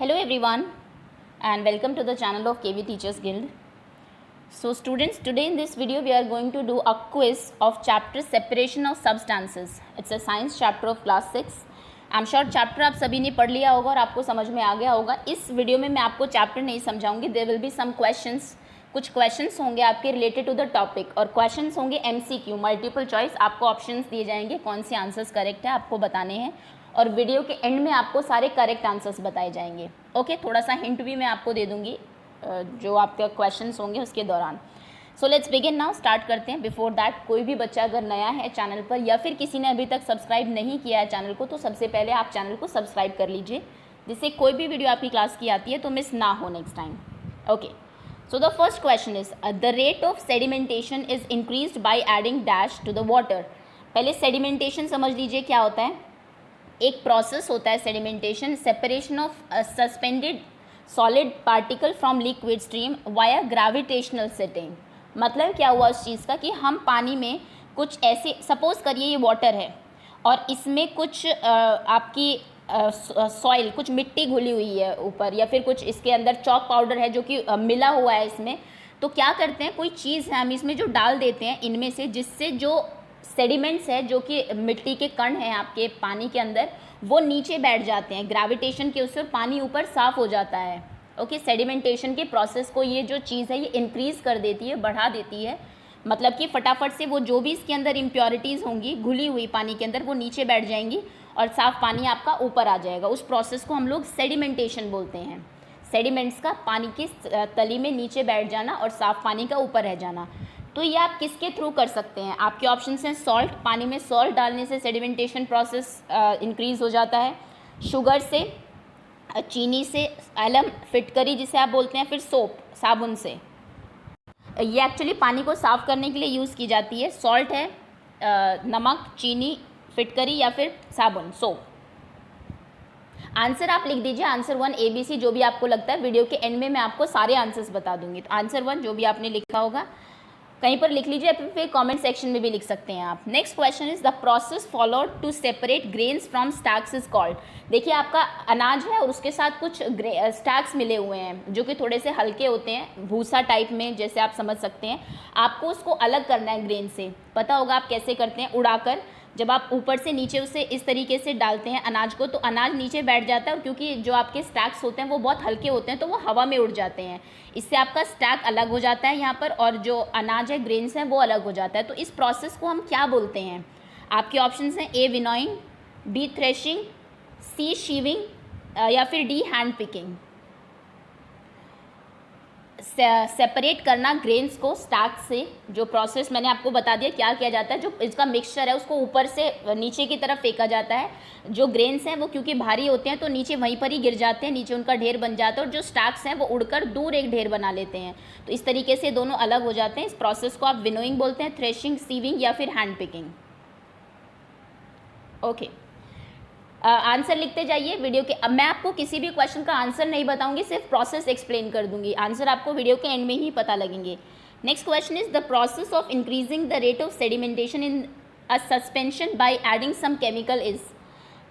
Hello everyone and welcome to the channel of KV Teachers Guild. So students, today in this video we are going to do a quiz of chapter separation of substances. It's a science chapter of class 6. I'm sure chapter आप सभी ने पढ़ लिया होगा और आपको समझ में आ गया होगा. इस वीडियो में मैं आपको चैप्टर नहीं समझाऊंगी. There will be some questions. कुछ क्वेश्चंस होंगे आपके रिलेटेड टू द टॉपिक और क्वेश्चंस होंगे MCQ मल्टीपल चॉइस. आपको ऑप्शंस दिए जाएंगे, कौन से आंसर्स करेक्ट है आपको बताने हैं और वीडियो के एंड में आपको सारे करेक्ट आंसर्स बताए जाएंगे. ओके, थोड़ा सा हिंट भी मैं आपको दे दूंगी जो आपके क्वेश्चंस होंगे उसके दौरान. So let's begin now. Start करते हैं. बिफोर दैट, कोई भी बच्चा अगर नया है चैनल पर या फिर किसी ने अभी तक सब्सक्राइब नहीं किया है चैनल को, तो सबसे पहले आप चैनल को सब्सक्राइब कर लीजिए, जिससे कोई भी वीडियो आपकी क्लास की आती है तो मिस ना हो next time. Okay, so the first question is the rate of sedimentation is increased by adding dash to the water. पहले sedimentation समझ लीजिए क्या होता है. एक प्रोसेस होता है sedimentation, separation of suspended solid particle from liquid stream via gravitational setting. मतलब क्या हुआ उस चीज़ का कि हम पानी में कुछ ऐसे, सपोज करिए ये वाटर है और इसमें कुछ आपकी सॉइल, कुछ मिट्टी घुली हुई है ऊपर, या फिर कुछ इसके अंदर चॉक पाउडर है जो कि मिला हुआ है इसमें. तो क्या करते हैं, कोई चीज़ है हम इसमें जो डाल देते हैं इनमें से, जिससे जो सेडिमेंट्स है जो कि मिट्टी के कण हैं आपके पानी के अंदर, वो नीचे बैठ जाते हैं ग्रेविटेशन के उससे, पानी ऊपर साफ हो जाता है. ओके, सेडिमेंटेशन के प्रोसेस को ये जो चीज़ है ये इंक्रीज़ कर देती है, बढ़ा देती है. मतलब कि फटाफट से वो जो भी इसके अंदर इम्प्योरिटीज़ होंगी घुली हुई पानी के अंदर, वो नीचे बैठ जाएंगी और साफ़ पानी आपका ऊपर आ जाएगा. उस प्रोसेस को हम लोग सेडिमेंटेशन बोलते हैं. सेडिमेंट्स का पानी की तली में नीचे बैठ जाना और साफ़ पानी का ऊपर रह जाना. तो ये आप किसके थ्रू कर सकते हैं? आपके ऑप्शंस हैं सॉल्ट, पानी में सॉल्ट डालने से सेडिमेंटेशन प्रोसेस इंक्रीज़ हो जाता है. शुगर से, चीनी से, एलम, फिटकरी जिसे आप बोलते हैं, फिर सोप, साबुन से. ये एक्चुअली पानी को साफ़ करने के लिए यूज़ की जाती है. सॉल्ट है, नमक, चीनी, फिटकरी या फिर साबुन, सोप. आंसर आप लिख दीजिए, आंसर 1 ABC जो भी आपको लगता है. वीडियो के एंड में मैं आपको सारे आंसर्स बता दूंगी. तो आंसर 1 जो भी आपने लिखा होगा कहीं पर लिख लीजिए, फिर कमेंट सेक्शन में भी लिख सकते हैं आप. Next question is the process followed to separate grains from stacks is called. देखिए आपका अनाज है और उसके साथ कुछ स्टैक्स मिले हुए हैं जो कि थोड़े से हल्के होते हैं, भूसा टाइप में, जैसे आप समझ सकते हैं. आपको उसको अलग करना है ग्रेन से. पता होगा आप कैसे करते हैं, उड़ाकर. जब आप ऊपर से नीचे उसे इस तरीके से डालते हैं अनाज को, तो अनाज नीचे बैठ जाता है और क्योंकि जो आपके स्टैक्स होते हैं वो बहुत हल्के होते हैं तो वो हवा में उड़ जाते हैं. इससे आपका स्टैक अलग हो जाता है यहाँ पर, और जो अनाज है, ग्रेन्स हैं, वो अलग हो जाता है. तो इस प्रोसेस को हम क्या बोलते हैं? आपके ऑप्शंस हैं A winnowing, B threshing, C शीविंग या फिर D हैंड पिकिंग. सेपरेट करना ग्रेन्स को स्टैक से, जो प्रोसेस मैंने आपको बता दिया क्या किया जाता है. जो इसका मिक्सचर है उसको ऊपर से नीचे की तरफ फेंका जाता है. जो ग्रेन्स हैं वो क्योंकि भारी होते हैं तो नीचे वहीं पर ही गिर जाते हैं, नीचे उनका ढेर बन जाता है, और जो स्टैक्स हैं वो उड़कर दूर एक ढेर बना लेते हैं. तो इस तरीके से दोनों अलग हो जाते हैं. इस प्रोसेस को आप विनोइंग बोलते हैं, थ्रेशिंग, सीविंग या फिर हैंड पिकिंग. ओके, आंसर लिखते जाइए वीडियो के. अब मैं आपको किसी भी क्वेश्चन का आंसर नहीं बताऊंगी, सिर्फ प्रोसेस एक्सप्लेन कर दूंगी. आंसर आपको वीडियो के एंड में ही पता लगेंगे. Next question is the process of increasing the rate of sedimentation in a suspension by adding some chemical is.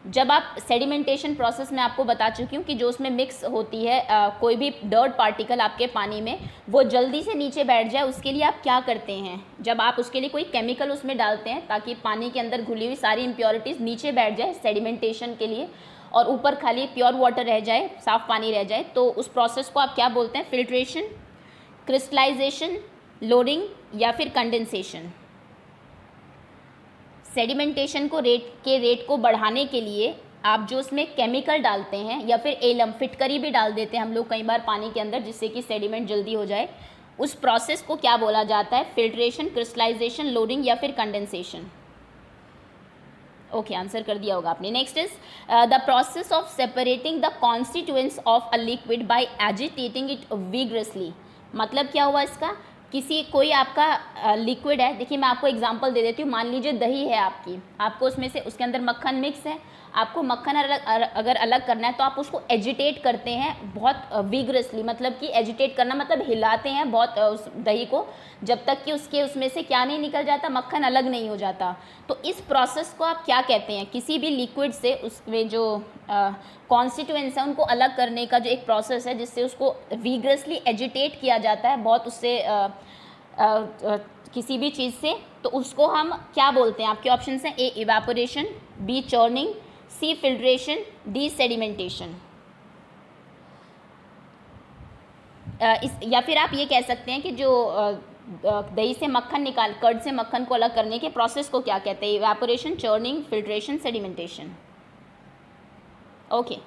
जब आप सेडिमेंटेशन प्रोसेस में आपको बता चुकी हूँ कि जो उसमें मिक्स होती है कोई भी डर्ट पार्टिकल आपके पानी में, वो जल्दी से नीचे बैठ जाए, उसके लिए आप क्या करते हैं? जब आप उसके लिए कोई केमिकल उसमें डालते हैं ताकि पानी के अंदर घुली हुई सारी इम्प्योरिटीज़ नीचे बैठ जाए सेडिमेंटेशन के लिए, और ऊपर खाली प्योर वाटर रह जाए, साफ़ पानी रह जाए, तो उस प्रोसेस को आप क्या बोलते हैं? फिल्ट्रेशन, क्रिस्टलाइजेशन, लोडिंग या फिर कंडेंसेशन. सेडिमेंटेशन को रेट को बढ़ाने के लिए आप जो उसमें केमिकल डालते हैं या फिर एलम, फिटकरी भी डाल देते हैं हम लोग कई बार पानी के अंदर, जिससे कि सेडिमेंट जल्दी हो जाए, उस प्रोसेस को क्या बोला जाता है? फिल्ट्रेशन, क्रिस्टलाइजेशन, लोडिंग या फिर कंडेंसेशन. ओके, आंसर कर दिया होगा आपने. Next is the process of separating the constituents of a liquid bye agitating it vigorously. मतलब क्या हुआ इसका? कोई आपका लिक्विड है. देखिए मैं आपको एग्जांपल दे देती हूँ. मान लीजिए दही है आपकी, आपको उसमें से, उसके अंदर मक्खन मिक्स है, आपको मक्खन अगर अलग करना है तो आप उसको एजिटेट करते हैं बहुत विगरसली, मतलब कि एजिटेट करना मतलब हिलाते हैं बहुत उस दही को, जब तक कि उसमें से क्या नहीं निकल जाता, मक्खन अलग नहीं हो जाता। तो इस प्रोसेस को आप क्या कहते हैं? किसी भी लिक्विड से उसमें जो कॉन्स्टिट्यूएंट्स हैं उनको अलग करने का जो एक प्रोसेस है जिससे उसको विगरसली एजिटेट किया जाता है बहुत उससे किसी भी चीज़ से, तो उसको हम क्या बोलते हैं? आपके ऑप्शन हैं ए इवेपोरेशन, बी चर्निंग, सी फिल्ट्रेशन, डी सेडिमेंटेशन। या फिर आप ये कह सकते हैं कि जो दही से मक्खन निकाल कर्ड से मक्खन को अलग करने के प्रोसेस को क्या कहते हैं? Evaporation, churning, filtration, sedimentation. Okay,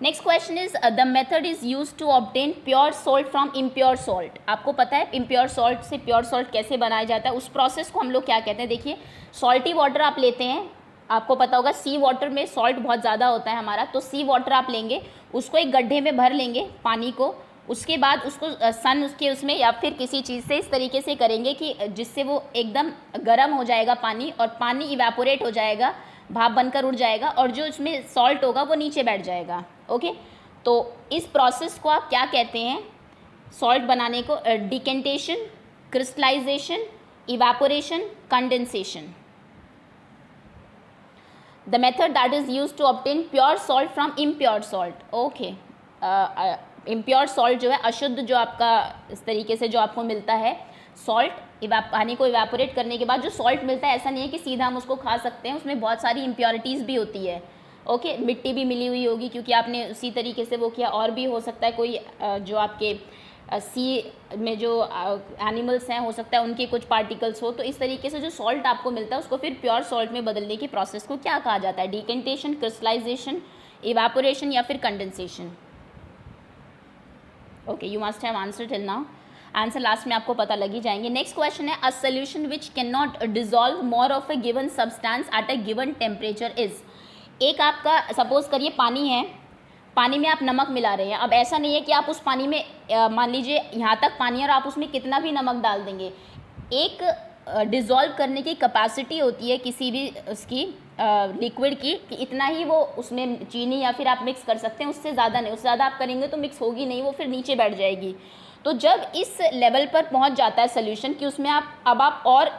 next question is the method is use to obtain pure salt from impure salt. आपको पता है इम्प्योर सॉल्ट से प्योर सॉल्ट कैसे बनाया जाता है? उस प्रोसेस को हम लोग क्या कहते हैं? देखिए, सॉल्टी वाटर आप लेते हैं, आपको पता होगा सी वाटर में सॉल्ट बहुत ज़्यादा होता है हमारा, तो सी वाटर आप लेंगे, उसको एक गड्ढे में भर लेंगे पानी को, उसके बाद उसको सन उसके उसमें या फिर किसी चीज़ से इस तरीके से करेंगे कि जिससे वो एकदम गर्म हो जाएगा पानी, और पानी इवेपोरेट हो जाएगा, भाप बनकर उड़ जाएगा, और जो इसमें सॉल्ट होगा वो नीचे बैठ जाएगा। ओके, तो इस प्रोसेस को आप क्या कहते हैं सॉल्ट बनाने को? Decantation, crystallisation, evaporation, condensation. The method that is use to obtain pure salt from impure salt. Okay, impure salt जो है, अशुद्ध जो आपका इस तरीके से जो आपको मिलता है सॉल्ट, पानी को इवेपोरेट करने के बाद जो सॉल्ट मिलता है, ऐसा नहीं है कि सीधा हम उसको खा सकते हैं, उसमें बहुत सारी इम्प्योरिटीज़ भी होती है। ओके, मिट्टी भी मिली हुई होगी क्योंकि आपने उसी तरीके से वो किया, और भी हो सकता है कोई जो आपके सी में जो एनिमल्स हैं हो सकता है उनके कुछ पार्टिकल्स हो, तो इस तरीके से जो सॉल्ट आपको मिलता है उसको फिर प्योर सॉल्ट में बदलने की प्रोसेस को क्या कहा जाता है? डिकेंटेशन, क्रिस्टलाइजेशन, इवेपोरेशन या फिर condensation. Okay, you must have answer till now. Answer last में आपको पता लग ही जाएंगे। नेक्स्ट क्वेश्चन है a solution which can not dissolve more of a given substance at a given temperature is. एक आपका सपोज करिए पानी है, पानी में आप नमक मिला रहे हैं। अब ऐसा नहीं है कि आप उस पानी में मान लीजिए यहाँ तक पानी है और आप उसमें कितना भी नमक डाल देंगे। एक डिज़ोल्व करने की कैपेसिटी होती है किसी भी उसकी लिक्विड की कि इतना ही वो उसमें चीनी या फिर आप मिक्स कर सकते हैं, उससे ज़्यादा नहीं। उससे ज़्यादा आप करेंगे तो मिक्स होगी नहीं, वो फिर नीचे बैठ जाएगी। तो जब इस लेवल पर पहुँच जाता है सोल्यूशन कि उसमें आप और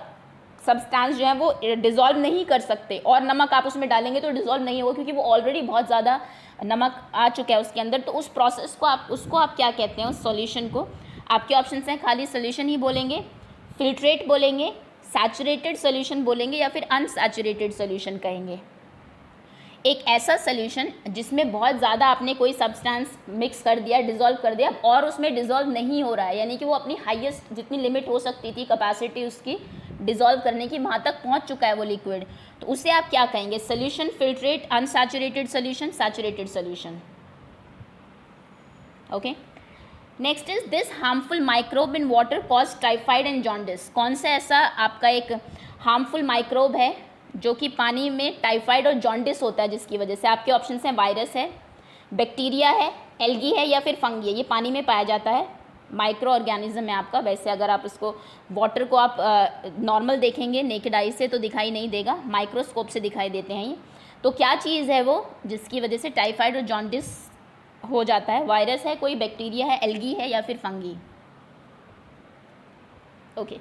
सब्सटेंस जो है वो डिज़ोल्व नहीं कर सकते, और नमक आप उसमें डालेंगे तो डिज़ोल्व नहीं होगा क्योंकि वो ऑलरेडी बहुत ज़्यादा नमक आ चुका है उसके अंदर। तो उस प्रोसेस को उसको आप क्या कहते हैं, उस सॉल्यूशन को? आपके ऑप्शन हैं, खाली सॉल्यूशन ही बोलेंगे, फिल्ट्रेट बोलेंगे, सैचुरेटेड सॉल्यूशन बोलेंगे, या फिर अनसैचुरेटेड सॉल्यूशन कहेंगे। एक ऐसा सॉल्यूशन जिसमें बहुत ज़्यादा आपने कोई सब्सटेंस मिक्स कर दिया, डिज़ोल्व कर दिया, और उसमें डिज़ोल्व नहीं हो रहा है, यानी कि वो अपनी हाईएस्ट जितनी लिमिट हो सकती थी कैपेसिटी उसकी डिज़ोल्व करने की, वहाँ तक पहुँच चुका है वो लिक्विड, तो उसे आप क्या कहेंगे? Solution, filtrate, unsaturated solution, saturated solution. Okay, next is this harmful microbe in water cause typhoid and jaundice. कौन सा ऐसा आपका एक हार्मफुल माइक्रोब है जो कि पानी में टाइफाइड और जॉन्डिस होता है जिसकी वजह से? आपके ऑप्शन हैं, वायरस है, बैक्टीरिया है, एल्गी है, या फिर फंगी है। ये पानी में पाया जाता है, माइक्रो ऑर्गेनिज्म है आपका। वैसे अगर आप इसको वाटर को आप नॉर्मल देखेंगे नेकेड आई से तो दिखाई नहीं देगा, माइक्रोस्कोप से दिखाई देते हैं ये। तो क्या चीज़ है वो जिसकी वजह से टाइफाइड और जॉन्डिस हो जाता है? वायरस है, कोई बैक्टीरिया है, एल्गी है, या फिर fungi. Okay,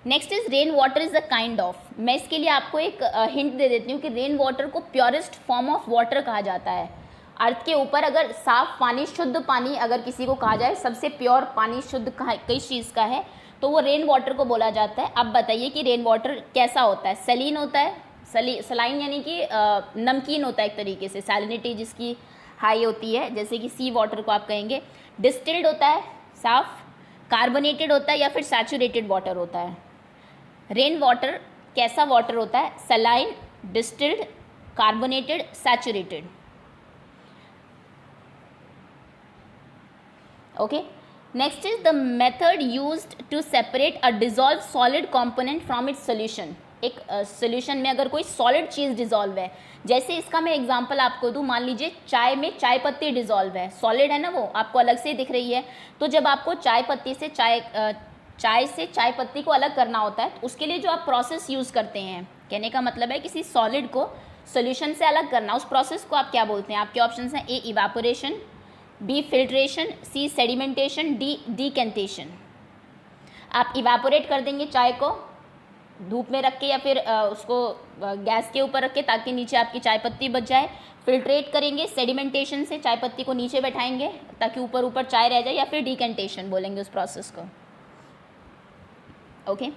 next is rain water is a kind of. मैं इसके लिए आपको एक हिंट दे देती हूँ कि रेन वाटर को प्योरेस्ट फॉर्म ऑफ वाटर कहा जाता है। अर्थ के ऊपर अगर साफ पानी, शुद्ध पानी अगर किसी को कहा जाए, सबसे प्योर पानी शुद्ध किस चीज़ का है, तो वो रेन वाटर को बोला जाता है। अब बताइए कि रेन वाटर कैसा होता है? सलीन होता है, सलाइन यानी कि नमकीन होता है एक तरीके से, सैलिनिटी जिसकी हाई होती है, जैसे कि सी वाटर को आप कहेंगे। डिस्टिल्ड होता है, साफ, कार्बोनेटेड होता है, या फिर सैचुरेटेड वाटर होता है? रेन वाटर कैसा वाटर होता है? Saline, distilled, carbonated, saturated. Okay, next is the method used to separate a dissolve solid component from its solution. एक सोल्यूशन में अगर कोई सॉलिड चीज़ डिजॉल्व है, जैसे इसका मैं एग्जांपल आपको दूं, मान लीजिए चाय में चाय पत्ती डिजॉल्व है, सॉलिड है ना, वो आपको अलग से दिख रही है। तो जब आपको चाय पत्ती से चाय पत्ती को अलग करना होता है, तो उसके लिए जो आप प्रोसेस यूज़ करते हैं, कहने का मतलब है किसी सॉलिड को सॉल्यूशन से अलग करना, उस प्रोसेस को आप क्या बोलते हैं? आपके ऑप्शन हैं ए इवापोरेशन, बी फिल्ट्रेशन, सी सेडिमेंटेशन, डी डीकेंटेशन। आप इवापोरेट कर देंगे चाय को धूप में रख के या फिर उसको गैस के ऊपर रख के ताकि नीचे आपकी चाय पत्ती बच जाए। फिल्ट्रेट करेंगे सेडिमेंटेशन से, चाय पत्ती को नीचे बैठाएंगे ताकि ऊपर ऊपर चाय रह जाए, या फिर डीकेंटेशन बोलेंगे उस प्रोसेस को। Okay,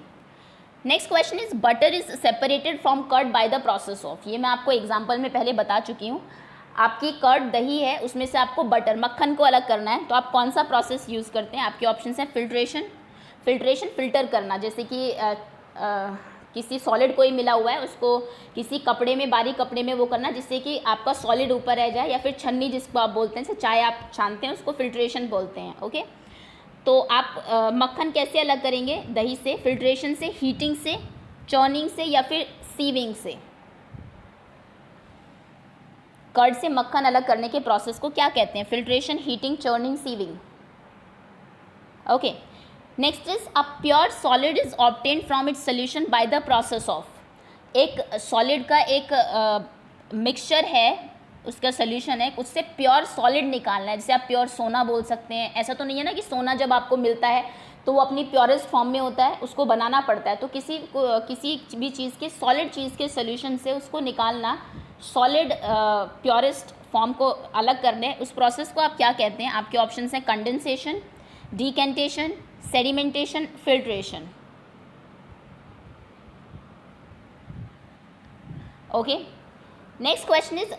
next question is butter is separated from curd by the process of. ये मैं आपको एग्जांपल में पहले बता चुकी हूँ। आपकी कर्ड दही है, उसमें से आपको बटर मक्खन को अलग करना है, तो आप कौन सा प्रोसेस यूज़ करते हैं? आपके ऑप्शन हैं फिल्ट्रेशन, फिल्ट्रेशन फिल्टर करना, जैसे कि किसी सॉलिड कोई मिला हुआ है उसको किसी कपड़े में, बारीक कपड़े में वो करना जिससे कि आपका सॉलिड ऊपर रह जाए, या फिर छन्नी जिसको आप बोलते हैं, चाय आप छानते हैं उसको फिल्ट्रेशन बोलते हैं। ओके, तो आप मक्खन कैसे अलग करेंगे दही से? फिल्ट्रेशन से, हीटिंग से, चर्निंग से, या फिर सीविंग से? कर्ड से मक्खन अलग करने के प्रोसेस को क्या कहते हैं? Filtration, heating, churning, sieving. Okay, next is a pure solid is obtained from its solution by the process of. एक सॉलिड का एक मिक्सचर है, उसका सोल्यूशन है, उससे प्योर सॉलिड निकालना है, जैसे आप प्योर सोना बोल सकते हैं। ऐसा तो नहीं है ना कि सोना जब आपको मिलता है तो वो अपनी प्योरेस्ट फॉर्म में होता है, उसको बनाना पड़ता है। तो किसी भी चीज़ के, सॉलिड चीज़ के सोल्यूशन से उसको निकालना, सॉलिड प्योरेस्ट फॉर्म को अलग करने, उस प्रोसेस को आप क्या कहते हैं? आपके ऑप्शन हैं condensation, decantation, sedimentation, filtration. Okay, next question is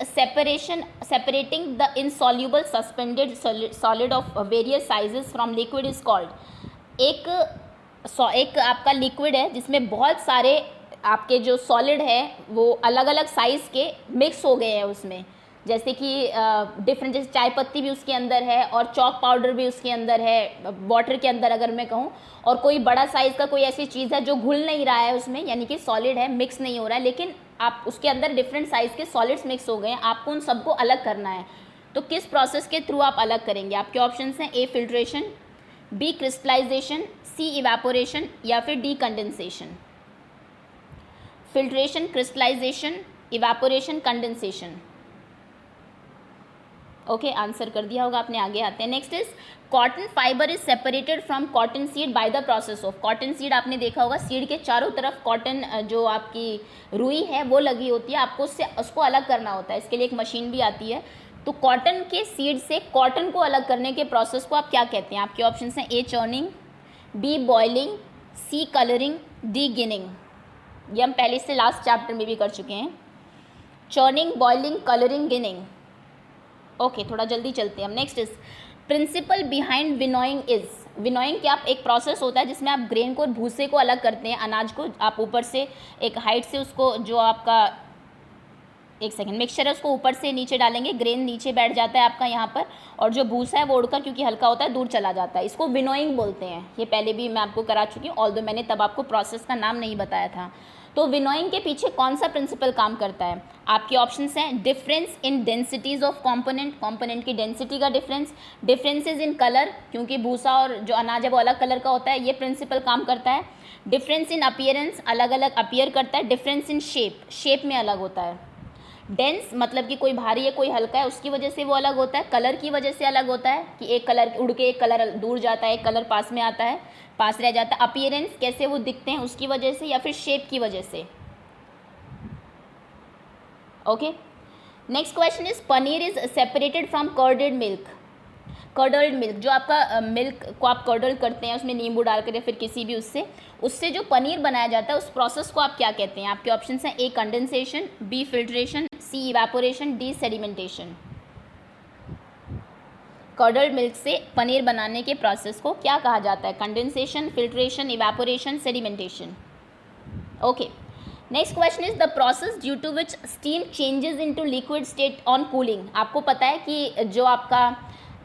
separating the insoluble suspended solid of various sizes from liquid is called। एक आपका लिक्विड है जिसमें बहुत सारे आपके जो सॉलिड है वो अलग अलग साइज़ के मिक्स हो गए हैं उसमें, जैसे कि डिफरेंट, जैसे चाय पत्ती भी उसके अंदर है और चॉक पाउडर भी उसके अंदर है, वाटर के अंदर अगर मैं कहूँ, और कोई बड़ा साइज़ का कोई ऐसी चीज़ है जो घुल नहीं रहा है उसमें, यानी कि सॉलिड है, मिक्स नहीं हो रहा है, लेकिन आप उसके अंदर डिफरेंट साइज़ के सॉलिड्स मिक्स हो गए हैं, आपको उन सबको अलग करना है। तो किस प्रोसेस के थ्रू आप अलग करेंगे? आपके ऑप्शन हैं A filtration, B crystallisation, C evaporation, या फिर D condensation. Filtration, crystallisation, evaporation, condensation. Okay, answer कर दिया होगा आपने। आगे आते हैं। Next is cotton fibre is separated from cotton seed by the process of. Cotton seed आपने देखा होगा, सीड के चारों तरफ कॉटन जो आपकी रुई है वो लगी होती है, आपको उसको अलग करना होता है, इसके लिए एक मशीन भी आती है। तो कॉटन के सीड से कॉटन को अलग करने के प्रोसेस को आप क्या कहते हैं? आपके ऑप्शन हैं ए चर्निंग, बी बॉइलिंग, सी कलरिंग, डी गिनिंग। ये हम पहले से लास्ट चैप्टर में भी कर चुके हैं। Churning, boiling, colouring, ginning. Okay, थोड़ा जल्दी चलते हैं हम। Next is principle behind winnowing is. Winnowing क्या एक प्रोसेस होता है जिसमें आप ग्रेन को और भूसे को अलग करते हैं, अनाज को आप ऊपर से एक हाइट से उसको, जो आपका एक सेकंड मिक्सचर है उसको ऊपर से नीचे डालेंगे, ग्रेन नीचे बैठ जाता है आपका यहाँ पर, और जो भूसा है वो उड़कर, क्योंकि हल्का होता है, दूर चला जाता है। इसको विनोइंग बोलते हैं। ये पहले भी मैं आपको करा चुकी हूँ, ऑल्दो मैंने तब आपको प्रोसेस का नाम नहीं बताया था। तो विनोइंग के पीछे कौन सा प्रिंसिपल काम करता है? आपके ऑप्शंस हैं difference in densities of component की डेंसिटी का डिफरेंस, डिफरेंसेस इन कलर, क्योंकि भूसा और जो अनाज है वो अलग कलर का होता है, ये प्रिंसिपल काम करता है। डिफरेंस इन अपीयरेंस, अलग अलग अपीयर करता है। डिफरेंस इन शेप में अलग होता है। डेंस मतलब कि कोई भारी है कोई हल्का है, उसकी वजह से वो अलग होता है। कलर की वजह से अलग होता है कि एक कलर उड़ के एक कलर दूर जाता है, एक कलर पास में आता है, पास रह जाता है। अपीयरेंस कैसे वो दिखते हैं उसकी वजह से, या फिर शेप की वजह से। Okay, next question is paneer is separated from curded milk. Curdled milk, जो आपका मिल्क को आप कर्डल करते हैं उसमें नींबू डालकर या फिर किसी भी उससे जो पनीर बनाया जाता है उस प्रोसेस को आप क्या कहते हैं? आपके ऑप्शन हैं ए कंडेंसेशन, बी फिल्ट्रेशन, सी इवेपोरेशन, डी सेडिमेंटेशन। कर्डल्ड मिल्क से पनीर बनाने के प्रोसेस को क्या कहा जाता है? Condensation, filtration, evaporation, sedimentation. Okay, next question is the process due to which steam changes into liquid state on cooling. आपको पता है कि जो आपका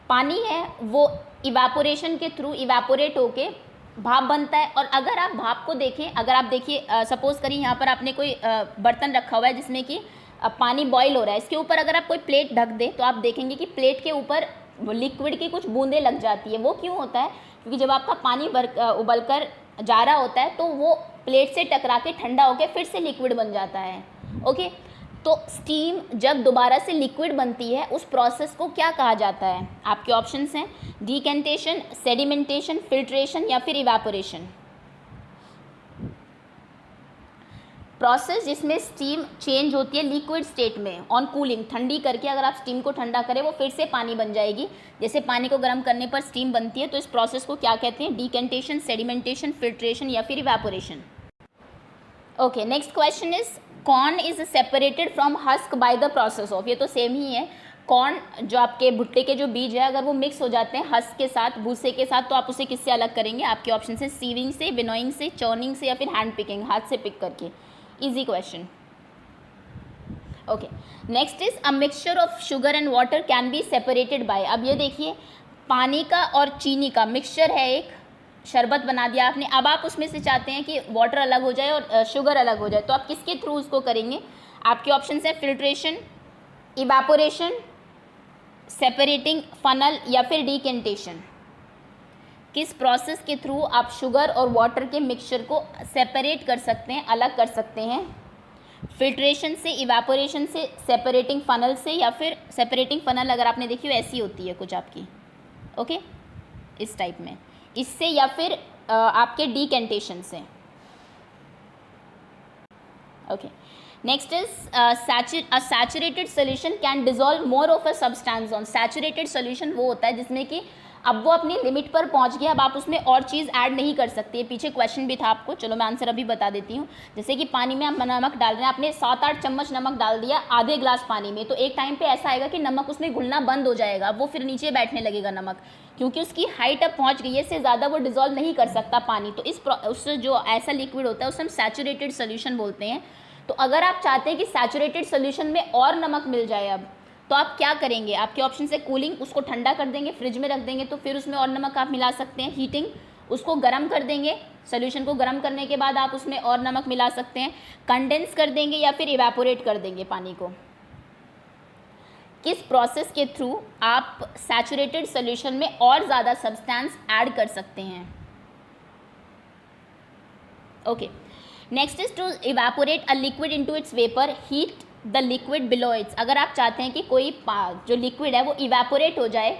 पानी है वो इवेपोरेशन के थ्रू इवेपोरेट होके भाप बनता है। और अगर आप भाप को देखें, अगर आप देखिए सपोज करिए यहाँ पर आपने कोई बर्तन रखा हुआ है जिसमें कि पानी बॉईल हो रहा है, इसके ऊपर अगर आप कोई प्लेट ढक दें तो आप देखेंगे कि प्लेट के ऊपर लिक्विड की कुछ बूंदें लग जाती है। वो क्यों होता है? क्योंकि जब आपका पानी उबल कर जा रहा होता है तो वो प्लेट से टकरा के ठंडा होकर फिर से लिक्विड बन जाता है। ओके, तो स्टीम जब दोबारा से लिक्विड बनती है उस प्रोसेस को क्या कहा जाता है? आपके ऑप्शंस हैं डिकेंटेशन, सेडिमेंटेशन, फिल्ट्रेशन या फिर इवेपोरेशन। प्रोसेस जिसमें स्टीम चेंज होती है लिक्विड स्टेट में ऑन कूलिंग, ठंडी करके अगर आप स्टीम को ठंडा करें वो फिर से पानी बन जाएगी। जैसे पानी को गर्म करने पर स्टीम बनती है, तो इस प्रोसेस को क्या कहते हैं? डिकेंटेशन, सेडिमेंटेशन, फिल्ट्रेशन या फिर evaporation. Okay, next question is corn is separated from husk bye the process of. ये तो सेम ही है। कॉर्न जो आपके भुट्टे के जो बीज है अगर वो मिक्स हो जाते हैं हस्क के साथ, भूसे के साथ, तो आप उसे किससे अलग करेंगे? आपके ऑप्शन से सीविंग से, विनोइंग से, चर्निंग से या फिर हैंड पिकिंग, हाथ से पिक करके। Easy question. Okay, next is a mixture of sugar and water can be separated by. अब ये देखिए, पानी का और चीनी का मिक्सचर है, एक शरबत बना दिया आपने। अब आप उसमें से चाहते हैं कि वाटर अलग हो जाए और शुगर अलग हो जाए, तो आप किसके थ्रू उसको करेंगे? आपके ऑप्शन है फिल्ट्रेशन, इवेपोरेशन, सेपरेटिंग फनल या फिर डिकेंटेशन। किस प्रोसेस के थ्रू आप शुगर और वाटर के मिक्सचर को सेपरेट कर सकते हैं, अलग कर सकते हैं? फिल्ट्रेशन से, इवेपोरेशन से, सेपरेटिंग फनल से या फिर सेपरेटिंग फनल अगर आपने देखी हो ऐसी होती है कुछ आपकी, ओके, इस टाइप में, इससे या फिर आपके डिकेंटेशन से। Okay, next is saturated solution can dissolve more of a substance on. Saturated solution वो होता है जिसमें कि अब वो अपनी लिमिट पर पहुंच गया, अब आप उसमें और चीज़ ऐड नहीं कर सकते। पीछे क्वेश्चन भी था आपको, चलो मैं आंसर अभी बता देती हूँ। जैसे कि पानी में आप नमक डाल रहे हैं, आपने 7-8 चम्मच नमक डाल दिया आधे ग्लास पानी में, तो एक टाइम पे ऐसा आएगा कि नमक उसमें घुलना बंद हो जाएगा, वो फिर नीचे बैठने लगेगा नमक, क्योंकि उसकी हाइट अब पहुँच गई है, इससे ज़्यादा वो डिजोल्व नहीं कर सकता पानी। तो उससे जो ऐसा लिक्विड होता है उसे हम सैचुरेटेड सोल्यूशन बोलते हैं। तो अगर आप चाहते हैं कि सैचुरेटेड सोल्यूशन में और नमक मिल जाए अब, तो आप क्या करेंगे? आपके ऑप्शन से कूलिंग, उसको ठंडा कर देंगे, फ्रिज में रख देंगे, तो फिर उसमें और नमक आप मिला सकते हैं। हीटिंग, उसको गर्म कर देंगे, सोल्यूशन को गर्म करने के बाद आप उसमें और नमक मिला सकते हैं। कंडेंस कर देंगे या फिर इवेपोरेट कर देंगे पानी को। किस प्रोसेस के थ्रू आप सैचुरेटेड सोल्यूशन में और ज़्यादा सब्सटेंस ऐड कर सकते हैं? Okay, next is to evaporate a liquid into its vapour, heat the liquid below its. अगर आप चाहते हैं कि कोई जो लिक्विड है वो इवेपोरेट हो जाए,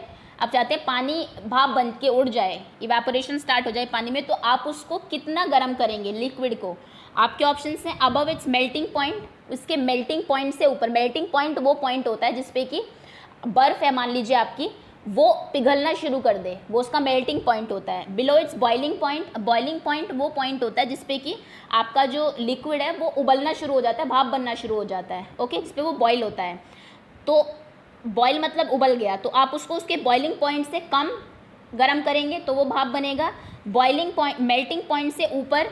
आप चाहते हैं पानी भाप बन के उड़ जाए, इवेपोरेशन स्टार्ट हो जाए पानी में, तो आप उसको कितना गर्म करेंगे लिक्विड को? आपके ऑप्शंस हैं अबव इट्स मेल्टिंग पॉइंट, उसके मेल्टिंग पॉइंट से ऊपर। मेल्टिंग पॉइंट वो पॉइंट होता है जिसपे कि बर्फ़ है मान लीजिए आपकी, वो पिघलना शुरू कर दे, वो उसका मेल्टिंग पॉइंट होता है। Below it's boiling point, boiling point वो पॉइंट होता है जिसपे कि आपका जो लिक्विड है वो उबलना शुरू हो जाता है, भाप बनना शुरू हो जाता है, ओके, जिसपे वो बॉयल होता है। तो बॉयल मतलब उबल गया, तो आप उसको उसके बॉइलिंग पॉइंट से कम गर्म करेंगे तो वो भाप बनेगा। बॉइलिंग पॉइंट, मेल्टिंग पॉइंट से ऊपर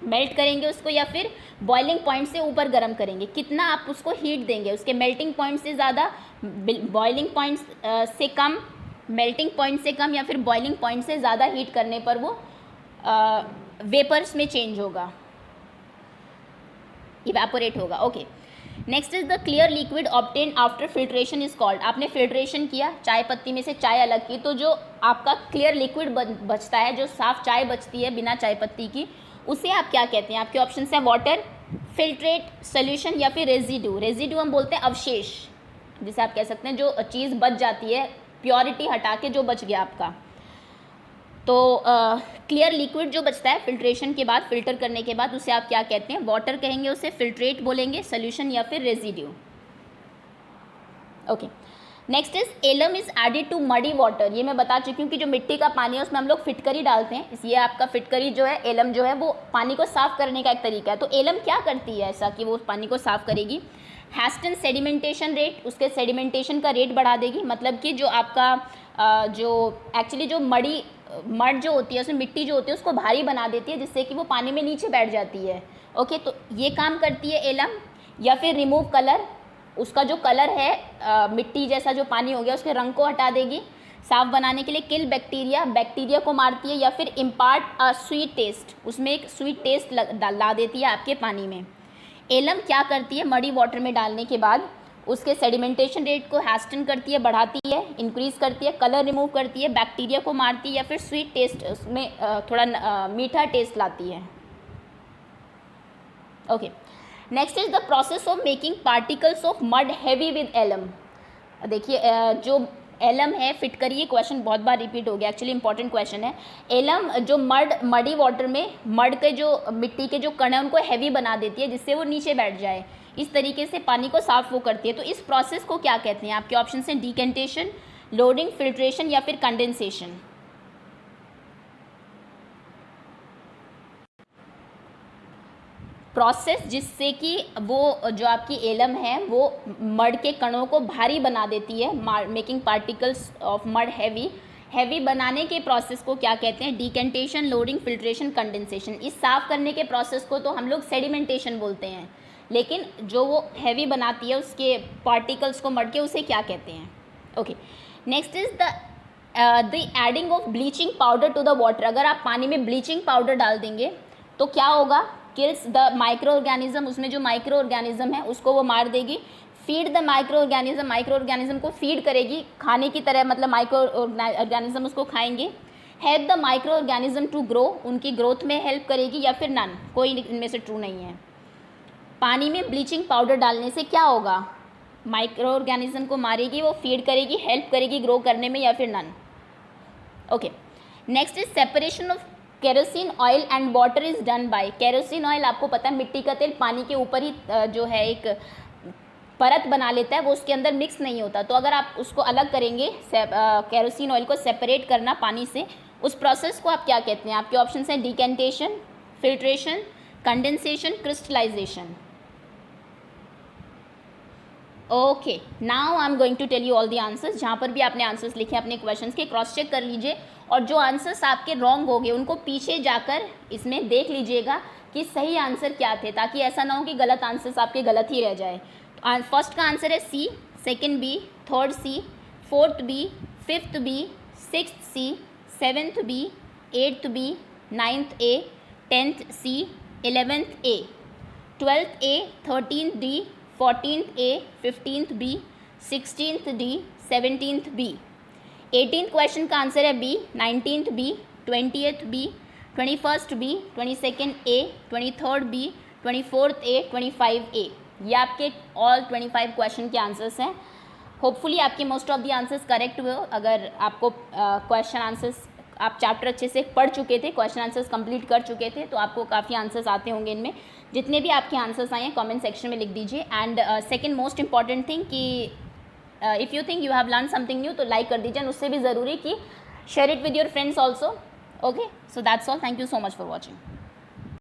मेल्ट करेंगे उसको, या फिर बॉइलिंग पॉइंट से ऊपर गर्म करेंगे। कितना आप उसको हीट देंगे? उसके मेल्टिंग पॉइंट से ज़्यादा, बॉइलिंग पॉइंट से कम, मेल्टिंग पॉइंट से कम, या फिर बॉइलिंग पॉइंट से ज़्यादा हीट करने पर वो वेपर्स में चेंज होगा, इवेपोरेट होगा। Okay, next is the clear liquid obtain after filtration is called. आपने फिल्ट्रेशन किया, चाय पत्ती में से चाय अलग की, तो जो आपका क्लियर लिक्विड बचता है, जो साफ चाय बचती है बिना चाय पत्ती की, उसे आप क्या कहते हैं? आपके ऑप्शन है वाटर, फिल्ट्रेट, सोल्यूशन या फिर रेजिड्यू। रेजिड्यू हम बोलते हैं अवशेष, जिसे आप कह सकते हैं जो चीज़ बच जाती है, प्योरिटी हटा के जो बच गया आपका। तो क्लियर लिक्विड जो बचता है फिल्ट्रेशन के बाद, फिल्टर करने के बाद, उसे आप क्या कहते हैं? वाटर कहेंगे, उसे फिल्ट्रेट बोलेंगे, सोल्यूशन या फिर residue. Okay, next is alum is added to muddy water. ये मैं बता चुकी हूँ कि जो मिट्टी का पानी है उसमें हम लोग फिटकरी डालते हैं, इसलिए आपका फिटकरी जो है, एलम जो है, वो पानी को साफ करने का एक तरीका है। तो एलम क्या करती है ऐसा कि वो पानी को साफ करेगी? हैस्टन सेडिमेंटेशन रेट, उसके सेडिमेंटेशन का रेट बढ़ा देगी, मतलब कि जो आपका जो एक्चुअली जो मड जो होती है, उसमें मिट्टी जो होती है उसको भारी बना देती है, जिससे कि वो पानी में नीचे बैठ जाती है। ओके, तो ये काम करती है एलम। या फिर रिमूव कलर, उसका जो कलर है मिट्टी जैसा जो पानी हो गया उसके रंग को हटा देगी साफ बनाने के लिए। किल बैक्टीरिया, बैक्टीरिया को मारती है। या फिर इम्पार्ट अ स्वीट टेस्ट, उसमें एक स्वीट टेस्ट ला देती है आपके पानी में। एलम क्या करती है? मडी वाटर में डालने के बाद उसके सेडिमेंटेशन रेट को हैस्टन करती है, बढ़ाती है, इंक्रीज करती है, कलर रिमूव करती है, बैक्टीरिया को मारती है, या फिर स्वीट टेस्ट, उसमें थोड़ा मीठा टेस्ट लाती है। Okay, next is the process of making particles of mud heavy with alum. देखिए जो एलम है, फिट करिए, क्वेश्चन बहुत बार रिपीट हो गया, एक्चुअली इंपॉर्टेंट क्वेश्चन है। एलम जो मडी वाटर में मड के जो मिट्टी के जो कण है उनको हैवी बना देती है, जिससे वो नीचे बैठ जाए, इस तरीके से पानी को साफ वो करती है। तो इस प्रोसेस को क्या कहते हैं? आपके ऑप्शन हैं डिकेंटेशन, लोडिंग, फिल्ट्रेशन या फिर कंडेंसेशन। प्रोसेस जिससे कि वो जो आपकी एलम है वो मड के कणों को भारी बना देती है, making particles of mud heavy बनाने के प्रोसेस को क्या कहते हैं? Decantation, loading, filtration, condensation. इस साफ करने के प्रोसेस को तो हम लोग सेडिमेंटेशन बोलते हैं, लेकिन जो वो हैवी बनाती है उसके पार्टिकल्स को मड के, उसे क्या कहते हैं? Okay, next is the adding of bleaching powder to the water. अगर आप पानी में ब्लीचिंग पाउडर डाल देंगे तो क्या होगा? किल्स द माइक्रो ऑर्गेनिज्म, उसमें जो माइक्रो ऑर्गेनिज्म है उसको वो मार देगी। फीड द माइक्रो ऑर्गेनिज्म को फीड करेगी खाने की तरह, मतलब माइक्रो ऑर्गेनिज्म उसको खाएंगे। Help the microorganism to grow, उनकी ग्रोथ में हेल्प करेगी, या फिर नन, कोई इनमें से ट्रू नहीं है। पानी में ब्लीचिंग पाउडर डालने से क्या होगा? माइक्रो ऑर्गेनिज्म को मारेगी, वो फीड करेगी, हेल्प करेगी ग्रो करने में, या फिर none. Okay, next is separation of kerosene oil and water is done by. Kerosene oil आपको पता है मिट्टी का तेल पानी के ऊपर ही जो है एक परत बना लेता है, वो उसके अंदर मिक्स नहीं होता। तो अगर आप उसको अलग करेंगे, केरोसिन ऑयल को सेपरेट करना पानी से, उस प्रोसेस को आप क्या कहते हैं? आपके ऑप्शन हैं decantation, filtration, condensation, crystallisation. Okay, now I am going to tell you all the answers. जहाँ पर भी आपने आंसर्स लिखे अपने क्वेश्चंस के, क्रॉस चेक कर लीजिए, और जो आंसर्स आपके रॉन्ग हो गए उनको पीछे जाकर इसमें देख लीजिएगा कि सही आंसर क्या थे, ताकि ऐसा ना हो कि गलत आंसर्स आपके गलत ही रह जाए। फर्स्ट का आंसर है C, second B, third C, fourth B, fifth B, sixth C, seventh B, eighth B, ninth A, tenth C, 11th A, 12th A, 13th D, 14th A, 15th B, 16th D, 17th B. 18th question का answer है B, 19th B, 20th B, 21st B, 22nd A, 23rd B, 24th A, 25 A. ये आपके all 25 question के answers हैं। Hopefully आपके most of the answers correct हुए। अगर आपको क्वेश्चन आंसर्स, आप चैप्टर अच्छे से पढ़ चुके थे, क्वेश्चन आंसर्स कंप्लीट कर चुके थे, तो आपको काफ़ी आंसर्स आते होंगे इनमें। जितने भी आपके आंसर्स आए हैं कमेंट सेक्शन में लिख दीजिए। And second most important thing कि if you think you have learn something new तो लाइक कर दीजिए, एंड उससे भी ज़रूरी कि share it with your friends also. Okay, so that's all, thank you so much for watching.